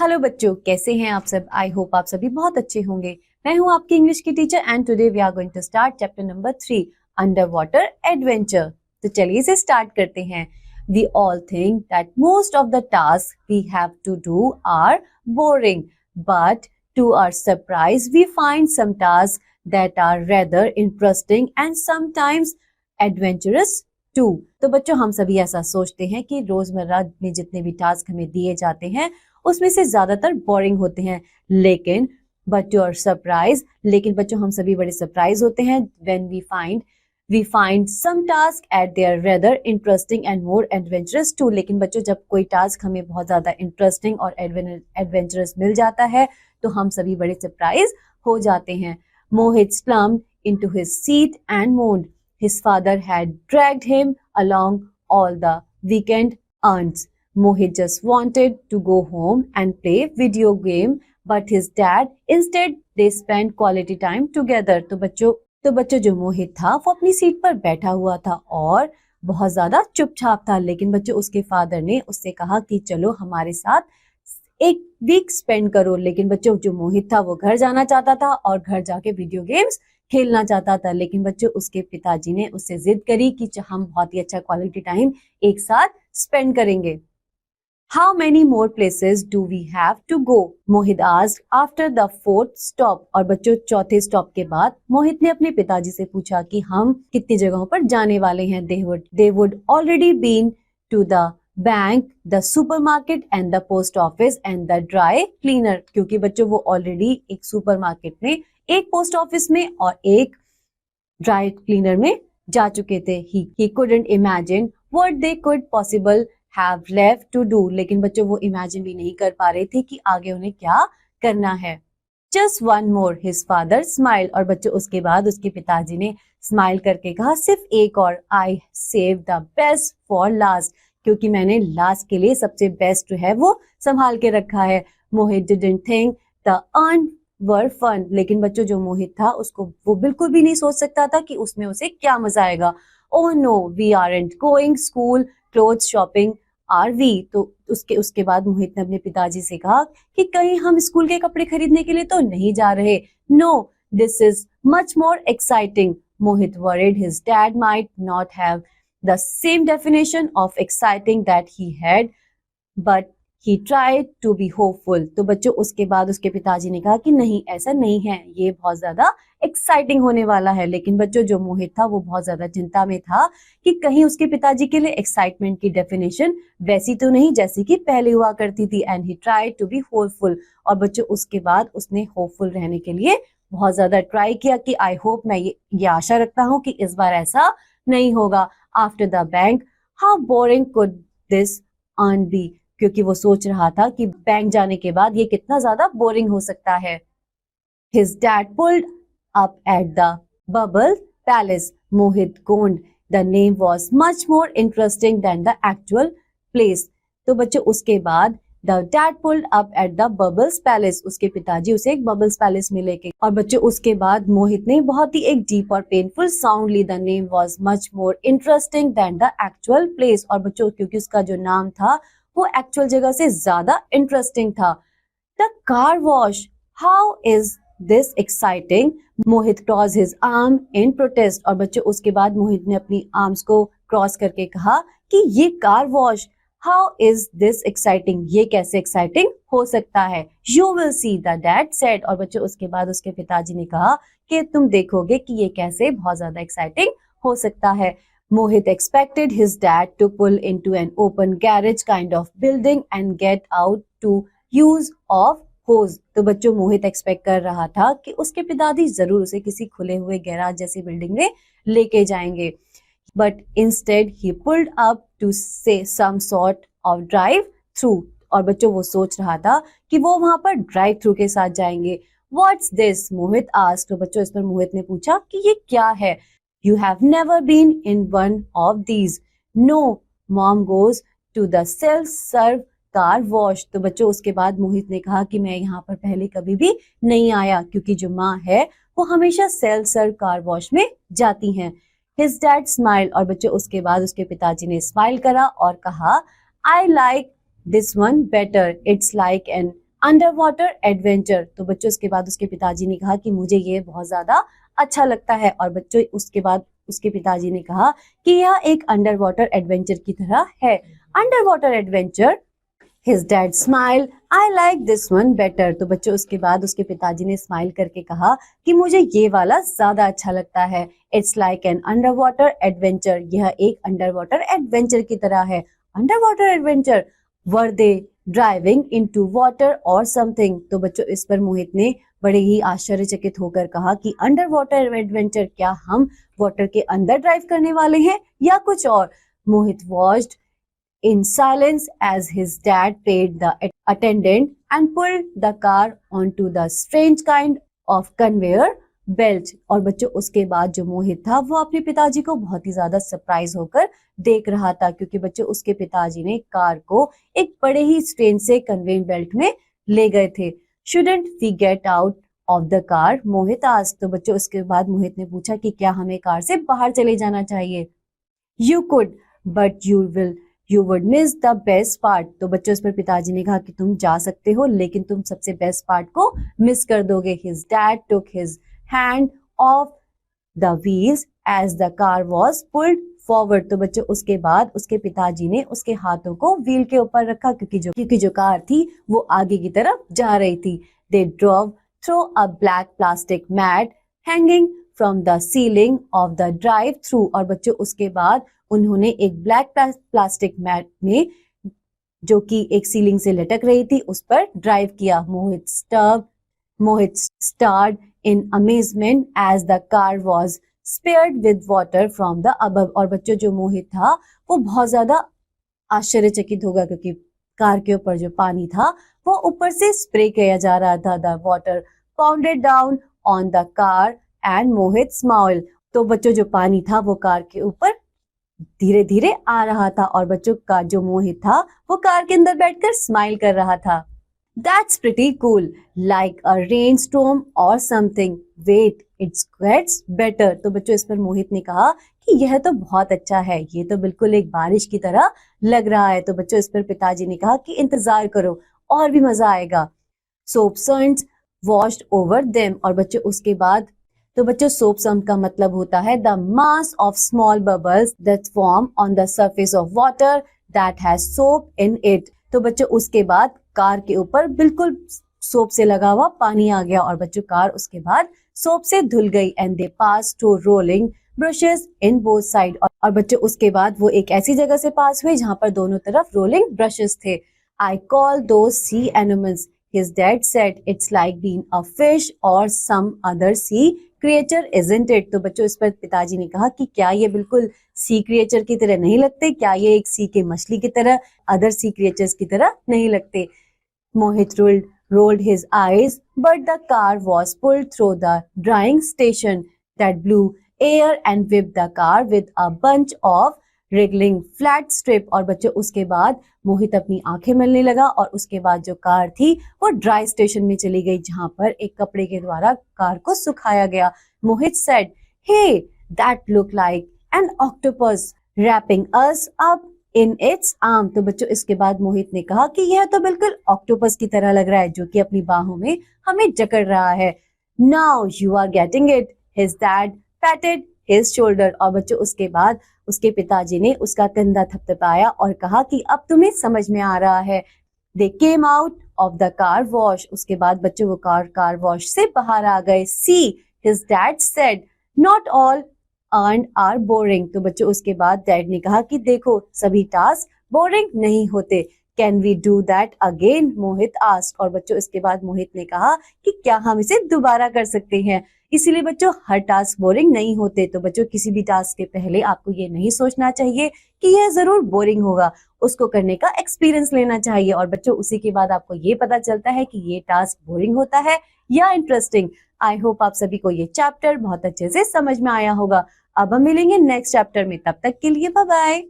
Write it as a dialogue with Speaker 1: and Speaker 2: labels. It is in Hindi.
Speaker 1: हेलो बच्चों, कैसे हैं आप सब। आई होप आप सभी बहुत अच्छे होंगे। मैं हूं आपकी इंग्लिश की teacher and today we are going to start chapter number 3 under water adventure. तो चलिए इसे स्टार्ट करते हैं। We all think that most of the task we have to do are boring, but to our surprise we find some task that are rather interesting and sometimes adventurous too. तो बच्चों, हम सभी ऐसा सोचते हैं कि रोजमर्रा में जितने भी टास्क हमें दिए जाते हैं उसमें से ज्यादातर बोरिंग होते हैं, लेकिन बट यू आर सरप्राइज, लेकिन बच्चों हम सभी बड़े सरप्राइज होते हैं when we find some task at their rather interesting and more adventurous too. लेकिन बच्चों, जब कोई टास्क हमें बहुत ज्यादा इंटरेस्टिंग और एडवेंचरस मिल जाता है तो हम सभी बड़े सरप्राइज हो जाते हैं। मोहित slumped into his seat and moaned. His father had dragged him along all the weekend errands. Mohit just wanted to go home and play video game, but his dad instead they spent quality time together. तो बच्चों जो मोहित था वो अपनी सीट पर बैठा हुआ था और बहुत ज्यादा चुपचाप था, लेकिन बच्चों उसके फादर ने उससे कहा कि चलो हमारे साथ एक वीक स्पेंड करो। लेकिन बच्चों जो मोहित था वो घर जाना चाहता था और घर जाके वीडियो गेम्स खेलना चाहता था, लेकिन बच्चों उसके पिताजी ने उससे जिद करी कि हम बहुत ही अच्छा क्वालिटी टाइम एक साथ स्पेंड करेंगे। How many more places do we have to go? Mohit asked after the fourth stop. और बच्चों चौथे स्टॉप के बाद मोहित ने अपने पिताजी से पूछा कि हम कितनी जगहों पर जाने वाले हैं। They would already been to the bank, the supermarket and the post office and the dry cleaner. क्योंकि बच्चों वो ऑलरेडी एक सुपरमार्केट में, एक पोस्ट ऑफिस में और एक ड्राई क्लीनर में जा चुके थे। He couldn't imagine what they could possible have left to do. लेकिन बच्चों वो इमेजिन भी नहीं कर पा रहे थे कि आगे उन्हें क्या करना है। Just one more, his father smiled. और बच्चों उसके बाद उसके पिताजी ने स्माइल करके कहा, सिर्फ एक और। I saved the best for last. क्योंकि मैंने लास्ट के लिए सबसे बेस्ट जो है वो संभाल के रखा है। मोहित didn't think the earned were fun. लेकिन बच्चों जो मोहित था उसको वो बिल्कुल भी नहीं सोच सकता था कि उसमें उसे क्या मजा आएगा। Oh no, we aren't going school clothes shopping are we? तो उसके बाद मोहित ने अपने पिताजी से कहा कि कहीं हम स्कूल के कपड़े खरीदने के लिए तो नहीं जा रहे। No, this is much more exciting. Mohit worried his dad might not have the same definition of exciting that he had, but he tried to be hopeful. तो बच्चों उसके बाद उसके पिताजी ने कहा कि नहीं, ऐसा नहीं है, ये बहुत ज्यादा एक्साइटिंग होने वाला है। लेकिन बच्चों जो मोहित था वो बहुत ज्यादा चिंता में था कि कहीं उसके पिताजी के लिए एक्साइटमेंट की डेफिनेशन वैसी तो नहीं जैसी कि पहले हुआ करती थी। And he tried to be hopeful. और बच्चों उसके बाद उसने होपफुल रहने के लिए बहुत ज्यादा ट्राई किया कि आई होप, मैं ये आशा रखता हूँ कि इस बार ऐसा नहीं होगा। After the bank, how boring could this earn be? क्योंकि वो सोच रहा था कि बैंक जाने के बाद ये कितना ज्यादा बोरिंग हो सकता है। His dad pulled up at the Bubble Palace. Mohit groaned. The name was much more interesting than the actual place. तो बच्चों उसके बाद The dad pulled up at the Bubbles Palace. उसके पिताजी उसे एक Bubbles Palace में लेके, और बच्चों उसके बाद मोहित ने बहुत ही एक डीप और पेनफुल साउंड ली। The name was much more interesting than the actual place. और बच्चों क्योंकि उसका जो नाम था वो एक्चुअल जगह से ज्यादा इंटरेस्टिंग था। The car wash, how is this exciting? Mohit cross his arm in protest. और बच्चों उसके बाद मोहित ने अपनी आर्म्स को क्रॉस करके कहा कि ये car wash, how is this exciting? ये कैसे एक्साइटिंग हो सकता है? You will see, the dad said. और बच्चों उसके बाद उसके पिताजी ने कहा कि तुम देखोगे कि ये कैसे बहुत ज्यादा एक्साइटिंग हो सकता है। Mohit expected his dad to pull into an open garage kind of building and get out to use of hose. तो बच्चों मोहित एक्सपेक्ट कर रहा था कि उसके पिताजी जरूर उसे किसी खुले हुए गैराज जैसी बिल्डिंग में लेके जाएंगे। But instead he pulled up to say some sort of drive through. और बच्चों वो सोच रहा था कि वो वहां पर ड्राइव थ्रू के साथ जाएंगे। What's this? Mohit asked. तो बच्चों इस पर मोहित ने पूछा कि ये क्या है? You have never been in one of these. No, mom goes to the self-serve car wash. तो बच्चों उसके बाद मोहित ने कहा कि मैं यहाँ पर पहले कभी भी नहीं आया, क्योंकि जो माँ है वो हमेशा सेल्फ सर्व कार वॉश में जाती हैं। His dad smiled. और बच्चों उसके बाद उसके पिताजी ने स्माइल करा और कहा, I like this one better. It's like an under water adventure. तो बच्चों इसके बाद उसके पिताजी ने कहा कि मुझे ये बहुत ज्यादा अच्छा लगता है, और बच्चों उसके बाद उसके पिताजी ने कहा कि यह एक अंडर वाटर एडवेंचर की तरह है। Under water adventure. His dad smiled, I like this one better। तो बच्चों उसके बाद उसके पिताजी ने स्माइल करके कहा कि मुझे ये वाला ज्यादा अच्छा लगता है। It's like an underwater adventure। यह एक अंडरवाटर एडवेंचर की तरह है। Underwater adventure. Were they driving into water or something? तो बच्चों इस पर मोहित ने बड़े ही आश्चर्यचकित होकर कहा कि अंडर वाटर एडवेंचर, क्या हम वाटर के अंदर ड्राइव करने वाले हैं या कुछ और। मोहित watched in silence as his dad paid the attendant and pulled the car onto the strange kind of conveyor belt। और बच्चों उसके बाद जो मोहित था वो अपने पिताजी को बहुत ही ज्यादा सरप्राइज होकर देख रहा था, क्योंकि बच्चों उसके पिताजी ने कार को एक बड़े ही स्ट्रेन से कन्वेयर बेल्ट में ले गए थे। Shouldn't we get out of the car? Mohit asked। तो बच्चों उसके बाद मोहित ने पूछा कि क्या हमें कार से बाहर चले जाना चाहिए। You could, but you would miss the best part। तो बच्चों इस पर पिताजी ने कहा कि तुम जा सकते हो, लेकिन तुम सबसे बेस्ट पार्ट को मिस कर दोगे। His dad took his hand off the wheels as the car was pulled forward। तो बच्चों उसके बाद उसके पिताजी ने उसके हाथों को व्हील के ऊपर रखा, क्योंकि जो कार थी वो आगे की तरफ जा रही थी। They drove through a black plastic mat hanging from the ceiling of the drive-through। और बच्चों उसके बाद उन्होंने एक ब्लैक प्लास्टिक मैट में, जो कि एक सीलिंग से लटक रही थी, उस पर ड्राइव किया। Mohit stared in amazement as the car was sprayed with water from the above. और बच्चों जो मोहित था वो बहुत ज्यादा आश्चर्यचकित होगा, क्योंकि कार के ऊपर जो पानी था वो ऊपर से स्प्रे किया जा रहा था। The water pounded down on the car and Mohit smiled. तो बच्चों जो पानी था वो कार के ऊपर धीरे धीरे आ रहा था, और बच्चों का जो मोहित था वो कार के अंदर बैठकर स्माइल कर रहा था। That's pretty cool, like a rainstorm or something. Wait, it gets better। तो बच्चों इस पर मोहित ने कहा कि यह तो बहुत अच्छा है, ये तो बिल्कुल एक बारिश की तरह लग रहा है। तो बच्चों इस पर पिताजी ने कहा कि इंतजार करो और भी मजा आएगा। Soap suds washed over them। और बच्चों उसके बाद, तो बच्चों सोप सम का मतलब होता है the mass of small bubbles that form on the surface of water that has soap in it. तो बच्चों उसके बाद कार के ऊपर बिल्कुल सोप से लगा हुआ पानी आ गया, और बच्चों कार उसके बाद सोप से धुल गई। And they pass to rolling brushes in both side. और बच्चों उसके बाद वो एक ऐसी जगह से पास हुए जहां पर दोनों तरफ रोलिंग ब्रशेस थे। I call those sea animals, His dad said, it's like being a fish or some other sea creature, isn't it? तो बच्चों इस पर पिताजी ने कहा कि क्या ये बिल्कुल सी क्रिएचर की तरह नहीं लगते, क्या ये एक सी के मछली की तरह, अदर सी क्रिएचर्स की तरह नहीं लगते। मोहित rolled his eyes, but the car was pulled through the drying station that blew air and whipped the car with a bunch of wriggling flat strip। और बच्चों उसके बाद मोहित अपनी आंखें मलने लगा, और उसके बाद जो कार थी वो ड्राई स्टेशन में चली गई, जहां पर एक कपड़े के द्वारा कार को सुखाया गया। मोहित said, hey, that looked like an octopus wrapping us up in its arm। तो बच्चों इसके बाद मोहित ने कहा कि यह तो बिल्कुल ऑक्टोपस की तरह लग रहा है, जो कि अपनी बाहों में हमें जकड़ रहा है। Now you are getting it, his dad patted his shoulder। और बच्चों उसके बाद उसके पिताजी ने उसका कंधा थपथपाया और कहा कि अब तुम्हें समझ में आ रहा है। They came out of the car wash। उसके बाद बच्चों वो कार वॉश से बाहर आ गए। See, his dad said, not all earned are boring। तो बच्चों उसके बाद डैड ने कहा कि देखो सभी टास्क बोरिंग नहीं होते। Can we do that again? Mohit asked। और बच्चों इसके बाद मोहित ने कहा कि क्या हम इसे दोबारा कर सकते हैं। इसीलिए बच्चों हर टास्क बोरिंग नहीं होते। तो बच्चों किसी भी टास्क के पहले आपको ये नहीं सोचना चाहिए कि यह जरूर बोरिंग होगा, उसको करने का एक्सपीरियंस लेना चाहिए। और बच्चों उसी के बाद आपको ये पता चलता है कि ये टास्क बोरिंग होता है या इंटरेस्टिंग। आई होप आप सभी को ये चैप्टर बहुत अच्छे से समझ में आया होगा। अब हम मिलेंगे नेक्स्ट चैप्टर में, तब तक के लिए बाय बाय।